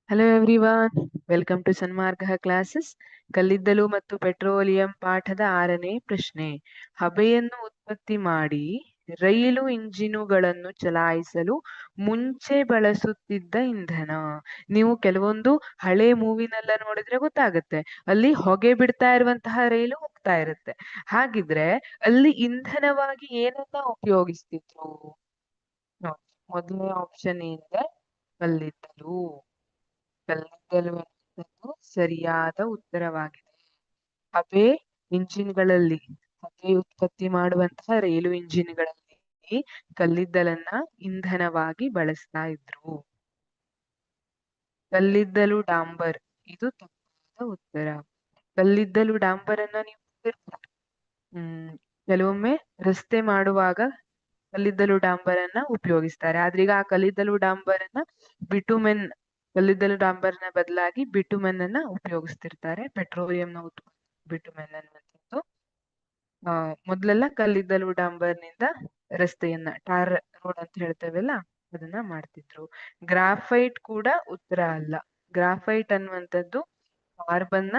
Hello everyone, welcome to Sanmarga classes. ಕಲ್ಲಿದ್ದಲು ಮತ್ತು petroleum ಪಾಠದ 6ನೇ ಪ್ರಶ್ನೆ. ಹಬೆಯನ್ನು ಉತ್ಪತ್ತಿ ಮಾಡಿ ರೈಲು ಇಂಜಿನುಗಳನ್ನು ಚಲಾಯಿಸಲು ಮುಂಚೆ ಬಳಸುತ್ತಿದ್ದ ಇಂಧನ. ನೀವು ಕೆಲವೊಂದು ಹಳೆ ಮೂವಿನೆಲ್ಲ ನೋಡಿದ್ರೆ ಗೊತ್ತಾಗುತ್ತೆ, ಅಲ್ಲಿ ಹೊಗೆ ಬಿಡ್ತಾ ಇರುವಂತಹ ರೈಲು ಹೋಗ್ತಾ ಇರುತ್ತೆ. ಹಾಗಿದ್ರೆ ಅಲ್ಲಿ ಇಂಧನವಾಗಿ ಏನನ್ನ ಉಪಯೋಗಿಸ್ತಿದ್ರು? ನೋಡಿ, ಮೊದಲನೇ ಆಪ್ಷನ್ ಏನಿದೆ, ಕಲ್ಲಿದ್ದಲು. ಕಲ್ಲಿದ್ದಲು ಎನ್ನುವುದು ಸರಿಯಾದ ಉತ್ತರವಾಗಿದೆ. ಹಬೆ ಇಂಜಿನ್ಗಳಲ್ಲಿ, ಹಬೆ ಉತ್ಪತ್ತಿ ಮಾಡುವಂತಹ ರೈಲು ಇಂಜಿನ್ಗಳಲ್ಲಿ ಕಲ್ಲಿದ್ದಲನ್ನ ಇಂಧನವಾಗಿ ಬಳಸ್ತಾ ಇದ್ರು. ಕಲ್ಲಿದ್ದಲು ಡಾಂಬರ್, ಇದು ತಪ್ಪಾದ ಉತ್ತರ. ಕಲ್ಲಿದ್ದಲು ಡಾಂಬರ್ ಅನ್ನ ನೀವು ಕೆಲವೊಮ್ಮೆ ರಸ್ತೆ ಮಾಡುವಾಗ ಕಲ್ಲಿದ್ದಲು ಡಾಂಬರ್ ಅನ್ನ ಉಪಯೋಗಿಸ್ತಾರೆ. ಆದ್ರೆ ಈಗ ಆ ಕಲ್ಲಿದ್ದಲು ಡಾಂಬರ್ ಅನ್ನ ಬಿಟುಮೆನ್, ಕಲ್ಲಿದ್ದಲು ಡಾಂಬರ್ನ ಬದಲಾಗಿ ಬಿಟುಮೆನ್ ಅನ್ನ ಉಪಯೋಗಿಸ್ತಿರ್ತಾರೆ. ಪೆಟ್ರೋಲಿಯಂನ ಬಿಟುಮೆನ್ ಅನ್ನುವಂಥದ್ದು. ಮೊದಲೆಲ್ಲ ಕಲ್ಲಿದ್ದಲು ಡಾಂಬರ್ನಿಂದ ರಸ್ತೆಯನ್ನ, ಟಾರ್ ರೋಡ್ ಅಂತ ಹೇಳ್ತೇವಲ್ಲ, ಅದನ್ನ ಮಾಡ್ತಿದ್ರು. ಗ್ರಾಫೈಟ್ ಕೂಡ ಉತ್ತರ ಅಲ್ಲ. ಗ್ರಾಫೈಟ್ ಅನ್ನುವಂಥದ್ದು ಕಾರ್ಬನ್ನ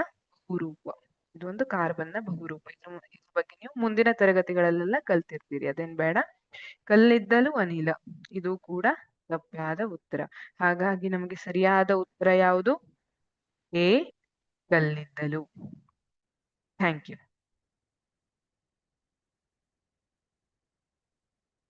ಬಹುರೂಪ. ಇದು ಒಂದು ಕಾರ್ಬನ್ನ ಬಹುರೂಪ. ಇದ್ರ ಬಗ್ಗೆ ನೀವು ಮುಂದಿನ ತರಗತಿಗಳಲ್ಲೆಲ್ಲ ಕಲ್ತಿರ್ತೀರಿ, ಅದೇನ್ ಬೇಡ. ಕಲ್ಲಿದ್ದಲು ಅನಿಲ, ಇದು ಕೂಡ ತಪ್ಪಾದ ಉತ್ತರ. ಹಾಗಾಗಿ ನಮಗೆ ಸರಿಯಾದ ಉತ್ತರ ಯಾವುದು? ಎ, ಕಲ್ಲಿದ್ದಲು. Thank you.